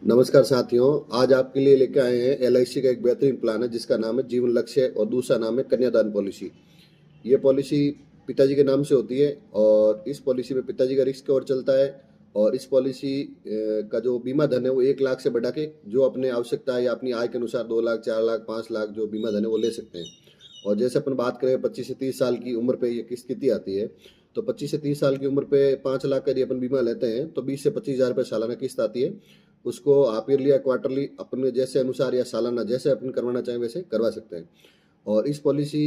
नमस्कार साथियों, आज आपके लिए लेके आए हैं एलआईसी का एक बेहतरीन प्लान है जिसका नाम है जीवन लक्ष्य और दूसरा नाम है कन्यादान पॉलिसी। ये पॉलिसी पिताजी के नाम से होती है और इस पॉलिसी में पिताजी का रिस्क कवर चलता है और इस पॉलिसी का जो बीमा धन है वो 1 लाख से बढ़ा के जो अपने आवश्यकता है या अपनी आय के अनुसार 2 लाख, 4 लाख, 5 लाख जो बीमा धन है वो ले सकते हैं। और जैसे अपन बात करें 25 से 30 साल की उम्र पे ये किस स्थिति आती है, तो 25 से 30 साल की उम्र पे 5 लाख का यदि अपन बीमा लेते हैं तो 20 से 25 हज़ार रुपये सालाना किस्त आती है। उसको हाफ ईयरली या क्वार्टरली अपने जैसे अनुसार या सालाना जैसे अपन करवाना चाहें वैसे करवा सकते हैं। और इस पॉलिसी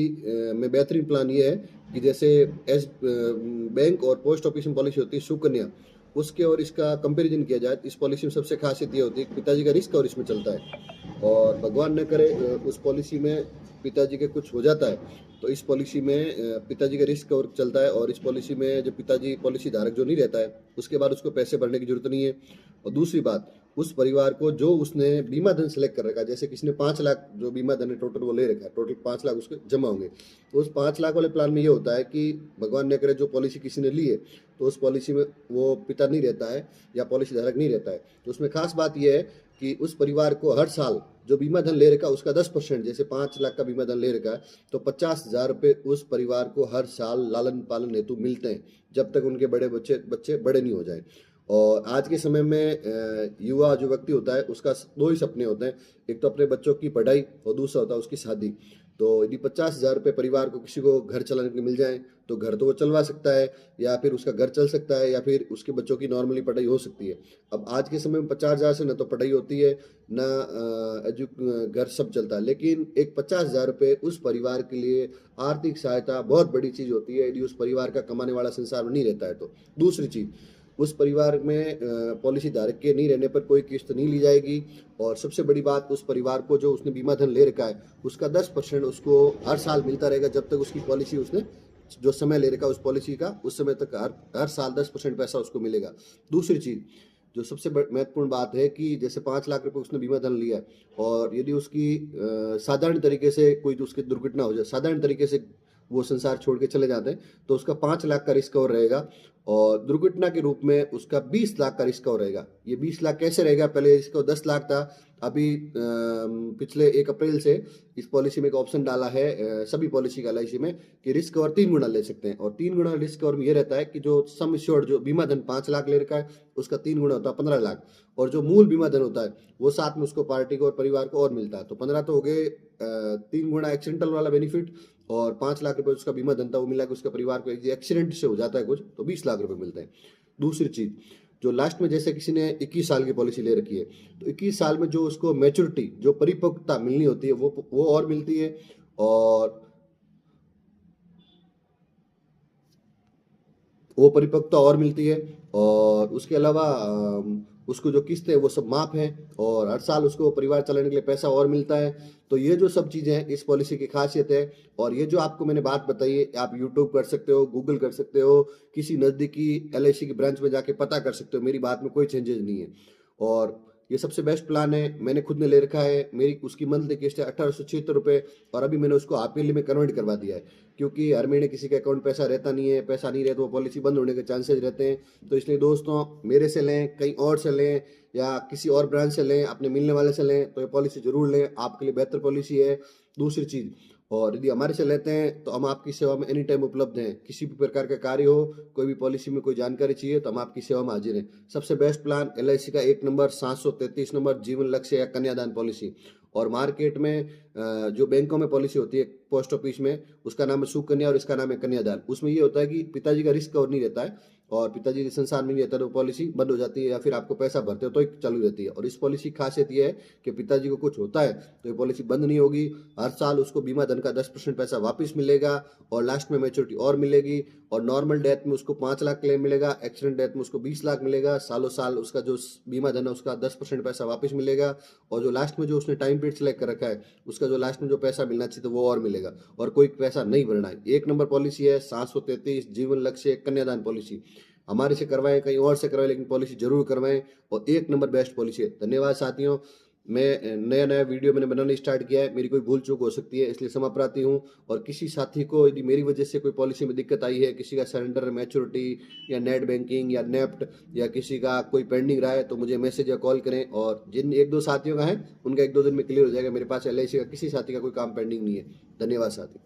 में बेहतरीन प्लान ये है कि जैसे बैंक और पोस्ट ऑफिस में पॉलिसी होती है सुकन्या, उसके और इसका कंपैरिजन किया जाए तो इस पॉलिसी में सबसे खासियत ये होती है कि पिताजी का रिस्क और इसमें चलता है और भगवान न करे उस पॉलिसी में पिताजी के कुछ हो जाता है तो इस पॉलिसी में पिताजी का रिस्क कवर चलता है और इस पॉलिसी में जो पिताजी पॉलिसी धारक जो नहीं रहता है उसके बाद उसको पैसे भरने की जरूरत नहीं है। और दूसरी बात, उस परिवार को जो उसने बीमा धन सेलेक्ट कर रखा है, जैसे किसी ने 5 लाख जो बीमा धन है टोटल वो ले रखा है, टोटल 5 लाख उसके जमा होंगे, तो उस 5 लाख वाले प्लान में ये होता है कि भगवान न करे जो पॉलिसी किसी ने ली है तो उस पॉलिसी में वो पिता नहीं रहता है या पॉलिसी धारक नहीं रहता है, तो उसमें खास बात यह है कि उस परिवार को हर साल जो बीमा धन ले रखा है उसका 10%, जैसे 5 लाख का बीमा धन ले रखा है तो 50,000 रुपये उस परिवार को हर साल लालन पालन हेतु मिलते हैं जब तक उनके बड़े बच्चे बच्चे बड़े नहीं हो जाए। और आज के समय में युवा जो व्यक्ति होता है उसका दो ही सपने होते हैं, एक तो अपने बच्चों की पढ़ाई और दूसरा होता है उसकी शादी। तो यदि 50,000 रुपये परिवार को किसी को घर चलाने के लिए मिल जाए तो घर तो वो चलवा सकता है या फिर उसका घर चल सकता है या फिर उसके बच्चों की नॉर्मली पढ़ाई हो सकती है। अब आज के समय में 50,000 से न तो पढ़ाई होती है न घर सब चलता है, लेकिन एक 50,000 रुपये उस परिवार के लिए आर्थिक सहायता बहुत बड़ी चीज़ होती है यदि उस परिवार का कमाने वाला संसार में नहीं रहता है तो। दूसरी चीज़, उस परिवार में पॉलिसी धारक के नहीं रहने पर कोई किस्त नहीं ली जाएगी और सबसे बड़ी बात, उस परिवार को जो उसने बीमा धन ले रखा है उसका 10% उसको हर साल मिलता रहेगा जब तक उसकी पॉलिसी उसने जो समय ले रखा है उस पॉलिसी का उस समय तक हर हर साल 10% पैसा उसको मिलेगा। दूसरी चीज़ जो सबसे महत्वपूर्ण बात है कि जैसे 5 लाख रुपए उसने बीमा धन लिया है और यदि उसकी साधारण तरीके से कोई तो उसकी दुर्घटना हो जाए, साधारण तरीके से वो संसार छोड़ के चले जाते हैं तो उसका 5 लाख का रिस्क कवर रहेगा और दुर्घटना के रूप में उसका 20 लाख का रिस्क कवर रहेगा। ये 20 लाख कैसे रहेगा, पहले इसको 10 लाख था, अभी पिछले 1 अप्रैल से इस पॉलिसी में एक ऑप्शन डाला है सभी पॉलिसी का एलआईसी में कि रिस्क कवर 3 गुना ले सकते हैं और 3 गुना रिस्क कवर में ये रहता है कि जो सम इंश्योर्ड जो बीमा धन 5 लाख ले रखा है उसका 3 गुना होता है 15 लाख और जो मूल बीमा धन होता है वो साथ में उसको पार्टी को और परिवार को और मिलता है, तो 15 तो हो गए 3 गुना एक्सीडेंटल वाला बेनिफिट और 5 लाख रुपए उसका बीमा धन था वो मिला कि उसका परिवार को एक्सीडेंट से हो जाता है कुछ तो 20 लाख रुपए मिलते हैं। दूसरी चीज, जो लास्ट में जैसे किसी ने 21 साल की पॉलिसी ले रखी है तो 21 साल में जो उसको मैच्योरिटी जो परिपक्वता मिलनी होती है वो और मिलती है और वो परिपक्वता और मिलती है और उसके अलावा उसको जो किस्त है वो सब माफ है और हर साल उसको परिवार चलाने के लिए पैसा और मिलता है। तो ये जो सब चीज़ें हैं इस पॉलिसी की खासियत है और ये जो आपको मैंने बात बताई है आप यूट्यूब कर सकते हो, गूगल कर सकते हो, किसी नज़दीकी एलआईसी की ब्रांच में जाके पता कर सकते हो, मेरी बात में कोई चेंजेस नहीं है। और ये सबसे बेस्ट प्लान है, मैंने खुद ने ले रखा है, मेरी उसकी मंथली किस्त है 1876 रुपये और अभी मैंने उसको हाफ ईयरली में कन्वर्ट करवा दिया है क्योंकि हर महीने किसी के अकाउंट पैसा रहता नहीं है, पैसा नहीं रहे तो वो पॉलिसी बंद होने के चांसेस रहते हैं। तो इसलिए दोस्तों, मेरे से लें, कहीं और से लें या किसी और ब्रांच से लें, अपने मिलने वाले से लें, तो ये पॉलिसी जरूर लें, आपके लिए बेहतर पॉलिसी है। दूसरी चीज़, और यदि हमारे से लेते हैं तो हम आपकी सेवा में एनी टाइम उपलब्ध हैं, किसी भी प्रकार का कार्य हो, कोई भी पॉलिसी में कोई जानकारी चाहिए तो हम आपकी सेवा में हाजिर हैं। सबसे बेस्ट प्लान एलआईसी का 1 नंबर 733 नंबर जीवन लक्ष्य या कन्यादान पॉलिसी। और मार्केट में जो बैंकों में पॉलिसी होती है पोस्ट ऑफिस में उसका नाम है सुकन्या और इसका नाम है कन्यादान। उसमें ये होता है कि पिताजी का रिस्क कवर नहीं रहता है और पिताजी के संसार में नहीं रहता तो पॉलिसी बंद हो जाती है या फिर आपको पैसा भरते हो तो चालू रहती है। और इस पॉलिसी की खासियत ये है कि पिताजी को कुछ होता है तो ये पॉलिसी बंद नहीं होगी, हर साल उसको बीमा धन का 10% पैसा वापस मिलेगा और लास्ट में मैच्योरिटी और मिलेगी और नॉर्मल डेथ में उसको 5 लाख क्लेम मिलेगा, एक्सीडेंट डेथ में उसको 20 लाख मिलेगा, सालों साल उसका जो बीमा धन है उसका 10% पैसा वापस मिलेगा और जो लास्ट में जो उसने टाइम पीरियड सेलेक्ट कर रखा है उसका जो लास्ट में जो पैसा मिलना चाहिए तो वो और मिलेगा और कोई पैसा नहीं भरना है। 1 नंबर पॉलिसी है 733 जीवन लक्ष्य कन्यादान पॉलिसी। हमारे से करवाएं, कहीं और से करवाएं, लेकिन पॉलिसी जरूर करवाएं और 1 नंबर बेस्ट पॉलिसी है। धन्यवाद साथियों, मैं नया नया वीडियो मैंने बनाना स्टार्ट किया है, मेरी कोई भूल चूक हो सकती है, इसलिए क्षमा प्रार्थी हूँ। और किसी साथी को यदि मेरी वजह से कोई पॉलिसी में दिक्कत आई है, किसी का सरेंडर मैच्योरिटी या नेट बैंकिंग या नेफ्ट या किसी का कोई पेंडिंग रहा है, तो मुझे मैसेज या कॉल करें। और जिन 1-2 साथियों का है, उनका 1-2 दिन में क्लियर हो जाएगा। मेरे पास LIC का किसी साथी का कोई काम पेंडिंग नहीं है। धन्यवाद साथी।